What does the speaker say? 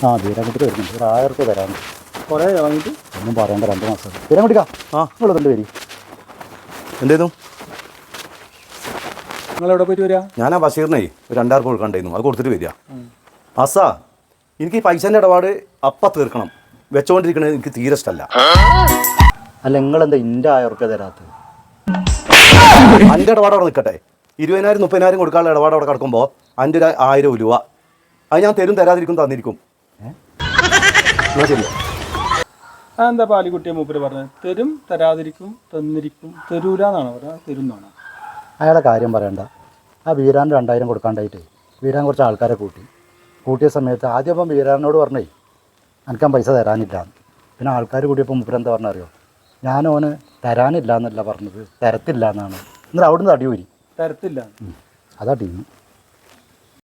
ആ ബീരാൻകുട്ടിക്ക് വരുന്നുണ്ട് ഒരു 1000 രൂപ തരാനുണ്ട്. കുറേ വാങ്ങിയിട്ട് ഒന്നും പറയണ്ട 2 മാസം ബീരാൻകുട്ടിക്കാ നിങ്ങൾ 2 പേര് എന്തേന്നു നിങ്ങളെവിടെ പോയിട്ട് വരിക? ഞാൻ ആ ബഷീറിനെ ഒരു 2000 രൂപ കൊടുക്കണ്ടായിരുന്നു, അത് കൊടുത്തിട്ട് വരിക. അസാ എനിക്ക് ഈ പൈസൻ്റെ ഇടപാട് അപ്പം തീർക്കണം, വെച്ചോണ്ടിരിക്കണത് എനിക്ക് തീരെ ഇഷ്ടമല്ല. അല്ല നിങ്ങളെന്താ എൻ്റെ 1000 രൂപ തരാത്തത്? എൻ്റെ ഇടപാട് അവിടെ നിൽക്കട്ടെ, 20,000 30,000 കൊടുക്കാനുള്ള ഇടപാട് അവിടെ കിടക്കുമ്പോൾ എൻ്റെ ഒരു 1000 രൂപ അത് ഞാൻ തരും, തരാതിരിക്കും, തന്നിരിക്കും. ശരി അതെന്താ പാലിക്കുട്ടിയെ മൂപ്പര് പറഞ്ഞത്? തരും, തരാതിരിക്കും, തന്നിരിക്കും, തരൂല എന്നാണോ പറഞ്ഞത്? തരും എന്നാണോ? അയാളെ കാര്യം പറയണ്ട. ആ വീരാൻ 2000 കൊടുക്കാണ്ടായിട്ട് വീരാൻ കുറച്ച് ആൾക്കാരെ കൂട്ടിയ സമയത്ത് ആദ്യം അപ്പം വീരാനോട് പറഞ്ഞേ എനിക്കാൻ പൈസ തരാനില്ല. പിന്നെ ആൾക്കാർ കൂടിയപ്പോൾ മൂപ്പരെന്താ പറഞ്ഞ അറിയോ? ഞാനോന് തരാനില്ല എന്നല്ല പറഞ്ഞത്, തരത്തില്ല എന്നാണ്. എന്നിട്ട് അവിടുന്ന് അടി ഊരി. തരത്തില്ല. അതാ ടീം.